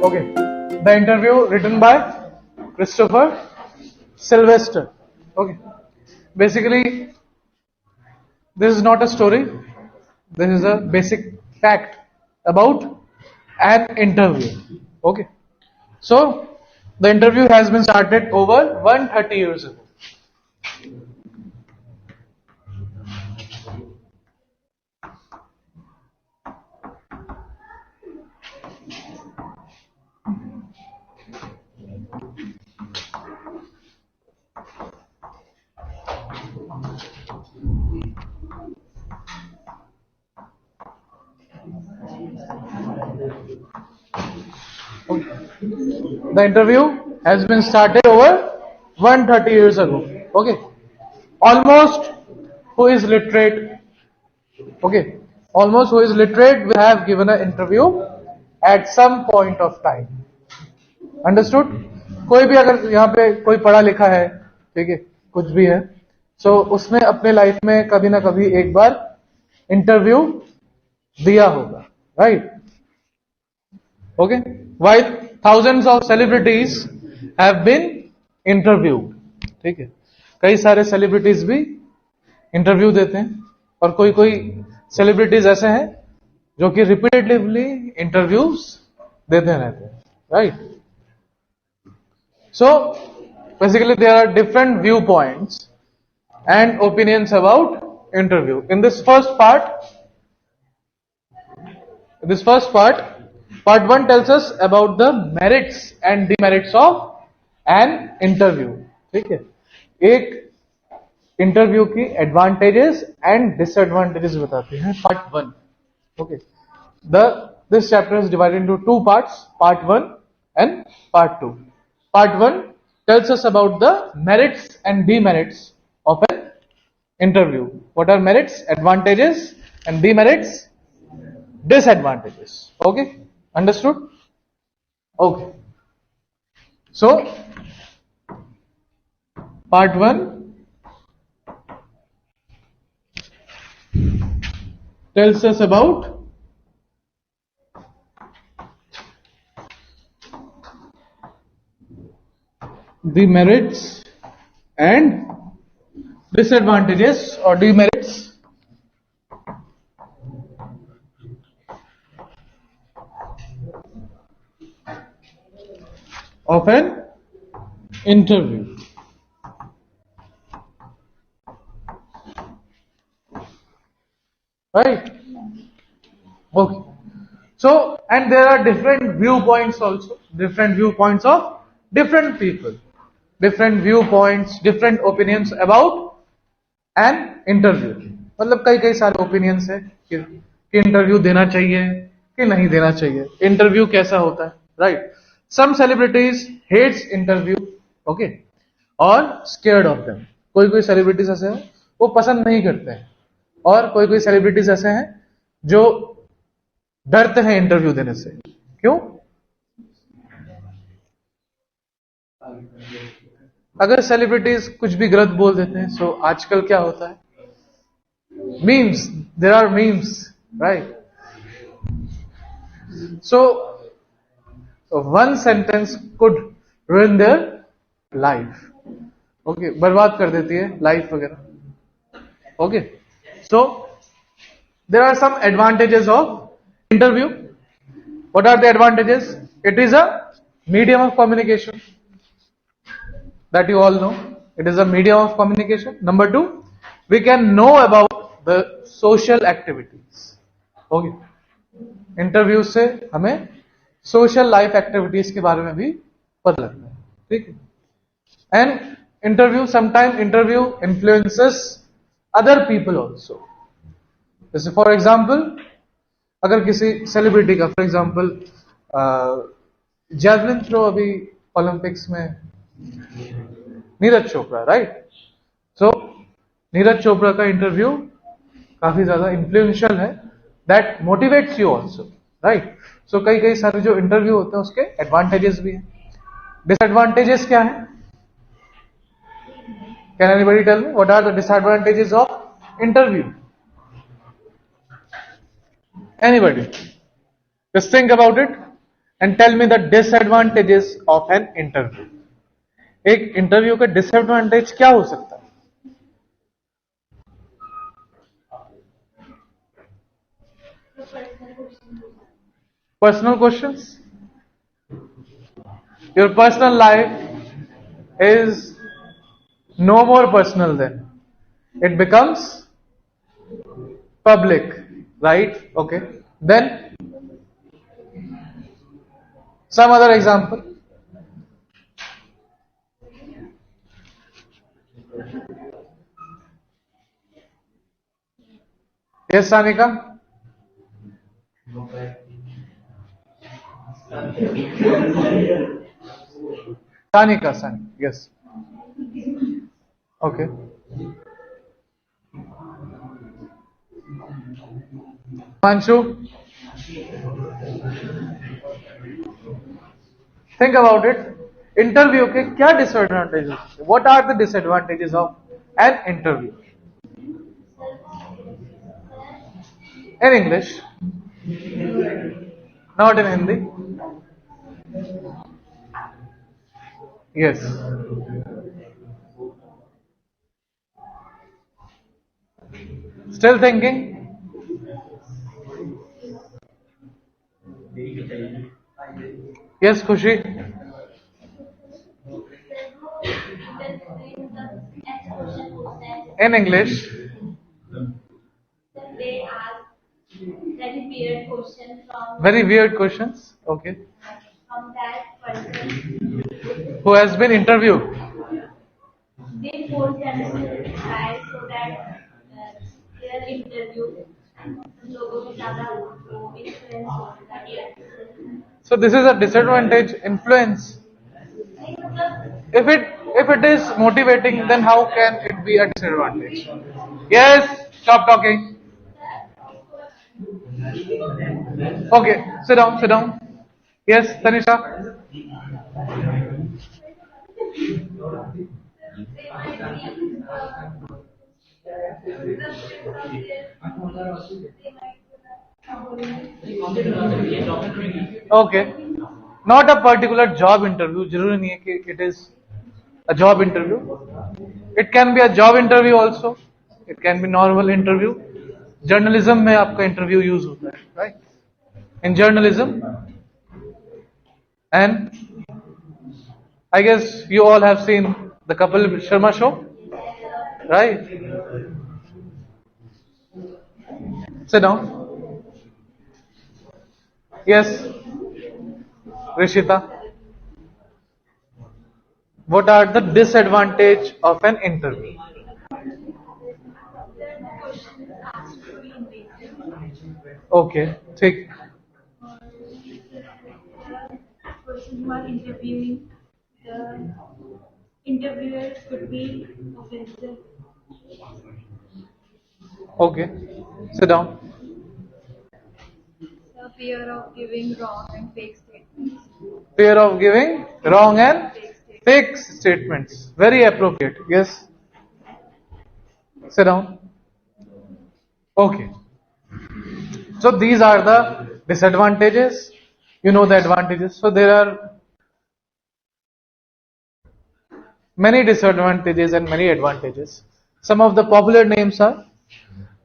Okay, the interview written by Christopher Sylvester. Okay, basically, this is not a story. This is a basic fact about an interview. Okay, so the interview has been started over 130 years ago. Okay. The interview has been started over 130 years ago. Okay, almost who is literate. Okay, almost who is literate will have given an interview at some point of time. Understood. कोई भी अगर यहाँ पे कोई पढ़ा लिखा है, ठीक है, कुछ भी है, सो उसने अपने लाइफ में कभी ना कभी एक बार इंटरव्यू दिया होगा, right? Okay, while thousands of celebrities have been interviewed. ठीक है, कई सारे सेलिब्रिटीज भी इंटरव्यू देते हैं, और कोई कोई सेलिब्रिटीज ऐसे हैं जो कि रिपीटेटिवली इंटरव्यूज देते रहते हैं, right? So basically there are different viewpoints and opinions about interview. In this first part, part 1 tells us about the merits and demerits of an interview. ठीक है, एक इंटरव्यू की एडवांटेजेस एंड डिसएडवांटेजेस बताते हैं part 1. Okay, this chapter is divided into two parts, part 1 and part 2. Part 1 tells us about the merits and demerits of an interview. What are merits, advantages, and demerits, disadvantages? Okay, understood? Okay. So, part 1 tells us about the merits and disadvantages or demerits of an interview. Right? Okay. So, and there are different viewpoints also, different viewpoints of different people. Different viewpoints, different opinions about an interview. मतलब कई कई सारे opinions है कि interview देना चाहिए कि नहीं देना चाहिए, इंटरव्यू कैसा होता है, राइट? सम सेलिब्रिटीज हेट्स इंटरव्यू, ओके, और स्केयर्ड ऑफ देम. कोई कोई सेलिब्रिटीज ऐसे हैं वो पसंद नहीं करते हैं, और कोई कोई सेलिब्रिटीज ऐसे हैं जो डरते हैं इंटरव्यू देने से. क्यों? अगर सेलिब्रिटीज कुछ भी गलत बोल देते हैं, सो आजकल क्या होता है, memes, there are memes, right? So one sentence could ruin their life. Okay, बर्बाद कर देती है लाइफ वगैरह. Okay, so there are some advantages of interview. What are the advantages? It is a medium of communication. That you all know, it is a medium of communication. Number 2, we can know about the social activities. Okay, interview से हमें social life activities के बारे में भी पता लगता है. ठीक है, and interview, sometime interview influences other people also. जैसे फॉर एग्जाम्पल, अगर किसी सेलिब्रिटी का, फॉर एग्जाम्पल जैवलिन थ्रो अभी ओलंपिक्स में नीरज चोपड़ा, राइट? सो नीरज चोपड़ा का इंटरव्यू काफी ज्यादा इंफ्लुएंशियल है, that motivates you also, right? So कई कई सारे जो इंटरव्यू होते हैं उसके एडवांटेजेस भी हैं. डिसएडवांटेजेस क्या है? Can anybody tell me what are the disadvantages of interview? Anybody? Just think about it. and tell me the disadvantages of an interview. एक इंटरव्यू का डिसएडवांटेज क्या हो सकता है? Personal questions. Your personal life is no more personal then. It becomes public, right? Okay. Then some other example. Yes, Sanika? Sanika, yes. Okay. Manshu, think about it. Interview के क्या disadvantages? What are the disadvantages of an interview? In English, not in Hindi. Yes. Still thinking? Yes, Khushi. In English. They ask very weird questions Very weird questions. Okay. from that person. Who has been interviewed? They force them to try so that their interview लोगों को ज़्यादा वो influence हो सके. So this is a disadvantage. Influence. If it is motivating, then how can it be a disadvantage? Yes. Stop talking. Okay. Sit down. Sit down. Yes, Tanisha. Okay. Not a particular job interview. जरूरी नहीं है कि it is a job interview. It can be a job interview also. It can be normal interview. Journalism में आपका interview use होता है, right? In journalism, and I guess you all have seen the Kapil Sharma show, right? Sit down. Yes, Rishita. What are the disadvantage of an interview? Okay, take. Person who are interviewing, the interviewers could be offensive. Okay, sit down. The fear of giving wrong and fake statements. Fear of giving wrong and fake statements. Very appropriate. Yes. Sit down. Okay. So these are the disadvantages. You know the advantages. So there are many disadvantages and many advantages. Some of the popular names are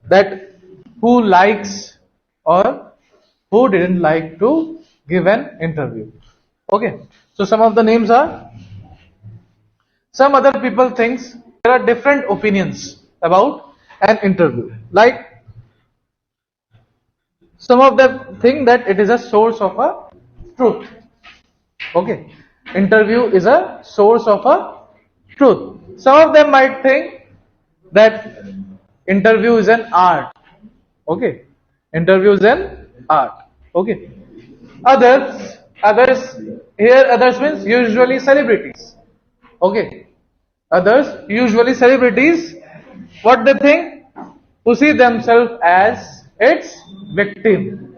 that who likes or who didn't like to give an interview. Okay. So some of the names are, some other people thinks there are different opinions about an interview. Like some of them think that it is a source of a truth. Okay. Interview is a source of a truth. Some of them might think that interview is an art. Okay. Interview is an art. Okay. Others means usually celebrities. Okay. Others, usually celebrities, what they think? Who see themselves as its victim.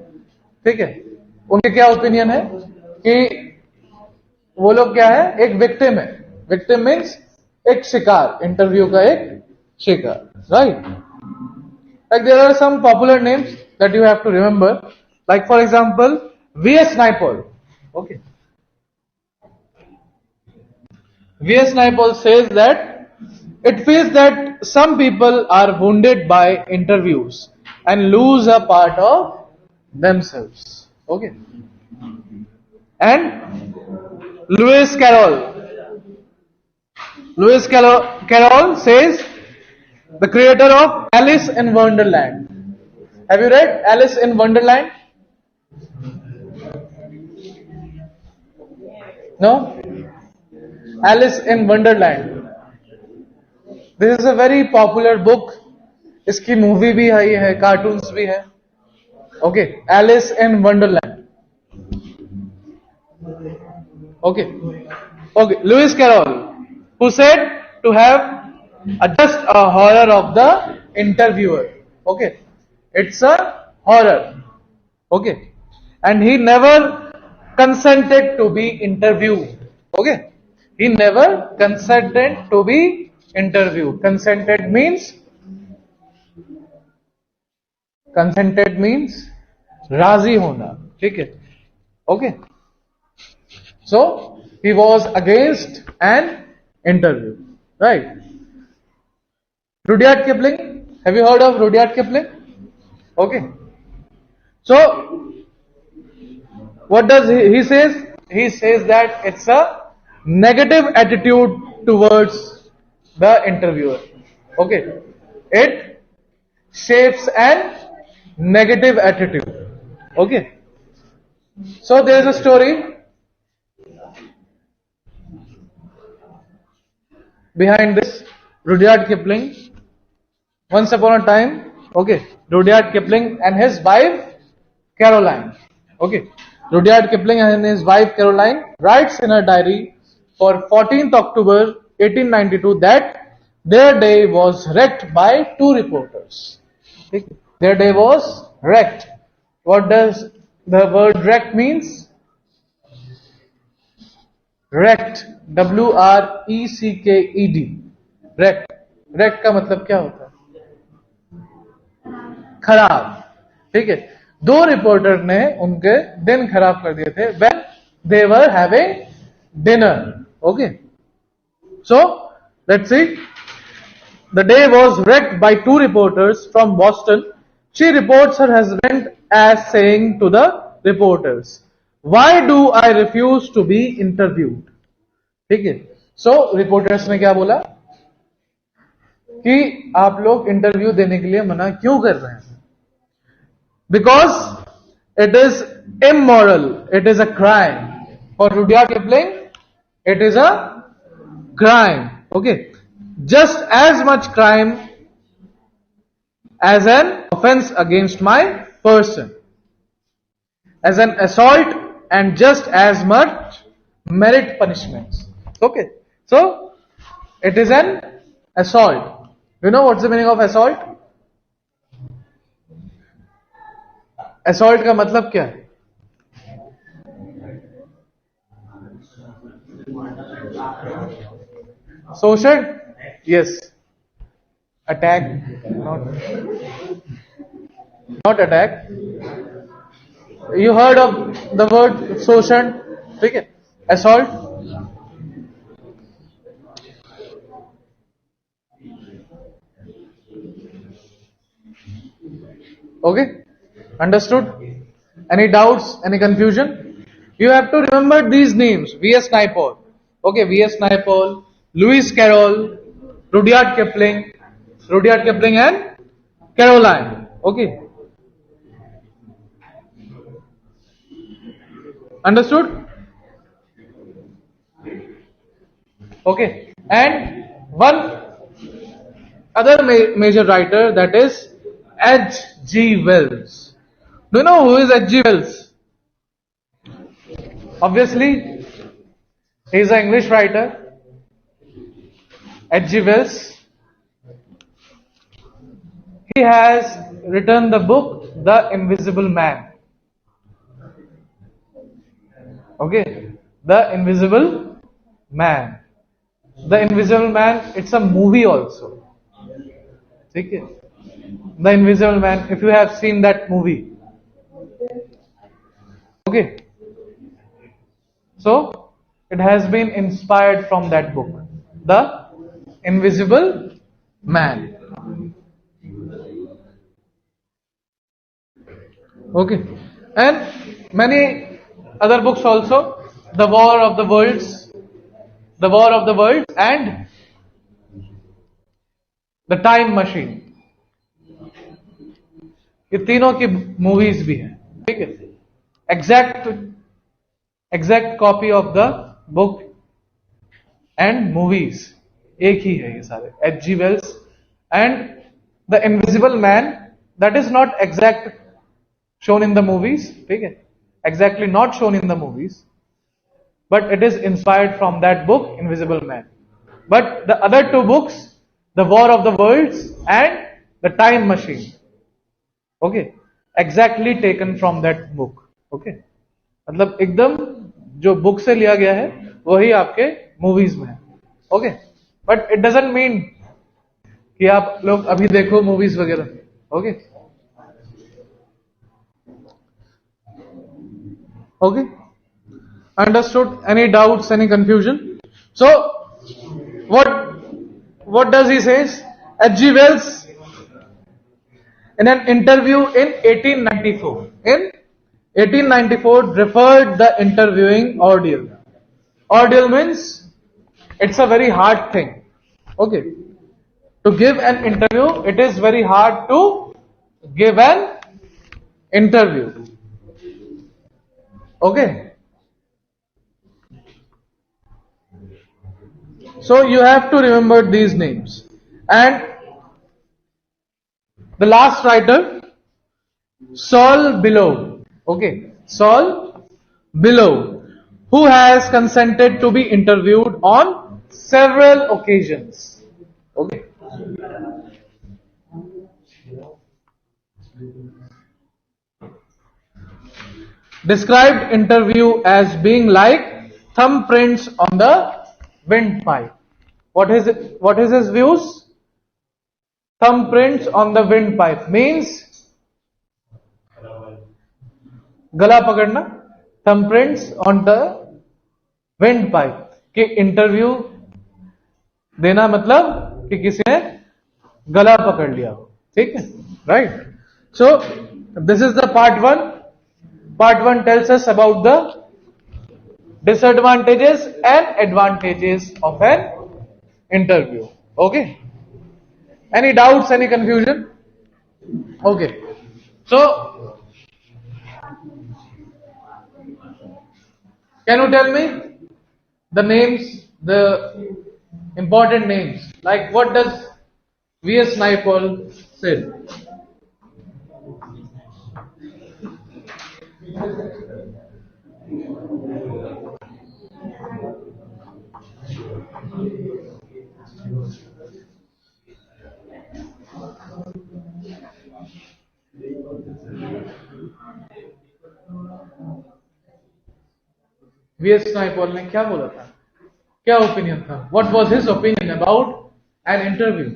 ठीक है, उनके क्या opinion है कि वो लोग क्या है, एक विक्टिम है. विक्टिम मीन्स एक शिकार, इंटरव्यू का एक शिकार, right? Like there are some popular names that you have to remember. Like for example, V.S. Naipaul. Okay. V.S. Naipaul says that it feels that some people are wounded by interviews and lose a part of themselves. Okay. And Lewis Carroll says, the creator of Alice in Wonderland. Have you read Alice in Wonderland? No? Alice in Wonderland. This is a very popular book. इसकी movie भी है cartoons भी है. Okay, Alice in Wonderland. Okay. Okay, Lewis Carroll, who said to have just a horror of the interviewer. Okay, it's a horror. Okay, and he never consented to be interviewed. Okay, he never consented to be interviewed. Consented means राजी होना. ठीक है. Okay. So he was against an interview, right? Rudyard Kipling. Have you heard of Rudyard Kipling? Okay. So what does he says? He says that it's a negative attitude towards the interviewer. Okay. It shapes an negative attitude. Okay. So there is a story behind this. Rudyard Kipling. Once upon a time, okay, Rudyard Kipling and his wife Caroline. Okay, Rudyard Kipling and his wife Caroline writes in her diary for 14th October 1892 that their day was wrecked by two reporters. Okay. Their day was wrecked. What does the word wrecked means? Wrecked. WRECKED. Wrecked. Wrecked का मतलब क्या होता है? खराब. ठीक है. दो reporter ने उनके दिन खराब कर दिए थे when they were having dinner. Okay. So let's see. The day was wrecked by two reporters from Boston. She reports her husband as saying to the reporters, "Why do I refuse to be interviewed?" ठीक है. So reporters ने क्या बोला कि आप लोग interview देने के लिए मना क्यों कर रहे हैं? Because it is immoral. It is a crime. For Rudyard Kipling, it is a crime. Okay. Just as much crime as an offense against my person. As an assault and just as much merit punishments. Okay. So, it is an assault. You know what's the meaning of assault? Assault का मतलब क्या है? Social? Yes. Attack? Not attack. You heard of the word social? ठीक है. Assault? Okay? Understood? Any doubts? Any confusion? You have to remember these names. V.S. Naipaul. Okay, V.S. Naipaul, Lewis Carroll, Rudyard Kipling and Caroline. Okay. Understood? Okay. And one other major writer, that is H.G. Wells. Do you know who is H.G. Wells? Obviously, he is an English writer. H.G. Wells. He has written the book The Invisible Man. Okay, The Invisible Man. The Invisible Man, it's a movie also. Okay. The Invisible Man, if you have seen that movie. Okay. So it has been inspired from that book, The Invisible Man. Okay, and many other books also, The War of the Worlds, and The Time Machine. ये तीनों की movies भी हैं, ठीक है. Exact exact copy of the book and movies एक ही है ये सारे. H.G. Wells and the invisible man, that is not exact shown in the movies, ठीक है, exactly not shown in the movies, but it is inspired from that book, Invisible Man. But the other two books, The War of the Worlds and The Time Machine, okay, exactly taken from that book. Okay, मतलब एकदम जो book से लिया गया है वही आपके movies में है. Okay, but it doesn't mean कि आप लोग अभी देखो मूवीज वगैरह. Okay, okay, understood? Any doubts, any confusion? So what does he says? H.G. Wells, in an interview in 1894 referred the interviewing ordeal. Ordeal means it's a very hard thing. Okay, to give an interview, it is very hard to give an interview. Okay, so you have to remember these names. And the last writer, Saul Below. Okay, Saul Below, who has consented to be interviewed on several occasions. Okay, described interview as being like thumbprints on the windpipe. What is it? What is his views? Thumbprints on the windpipe means गला पकड़ना. Thumbprints on the windpipe कि interview देना मतलब कि किसी ने गला पकड़ लिया हो. ठीक है, right. So this is the part one. Part 1 tells us about the disadvantages and advantages of an interview. Okay, any doubts, any confusion? Okay, so can you tell me the names, the important names, like what does V.S. Naipaul say? VS. Naipaul ने क्या बोला था, क्या opinion था? What was his opinion about an interview?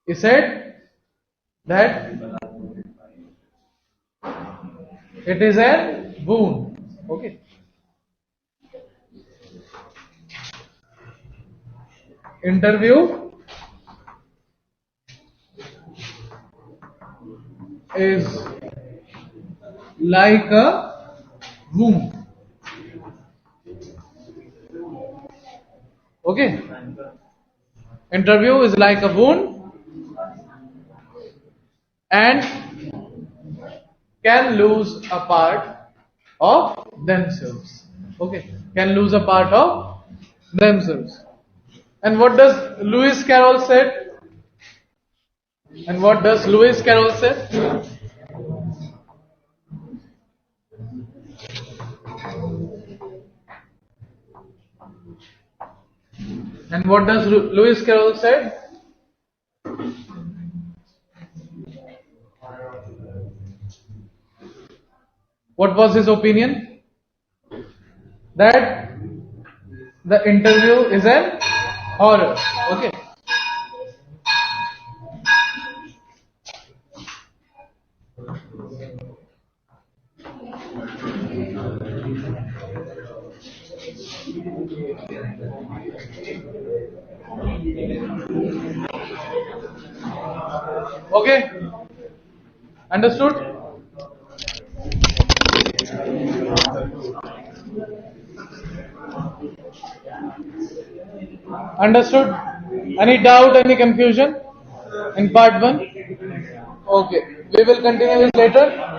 He said that it is a boon. Okay, interview is like a womb. Okay, interview is like a wound and can lose a part of themselves. Okay, can lose a part of themselves. And what does Lewis Carroll said? And what does Lewis Carroll said? And what does Lewis Carroll said? What was his opinion? That The interview is an horror. Okay. Okay. Understood? Understood? Any doubt, any confusion in part 1? Okay. We will continue this later.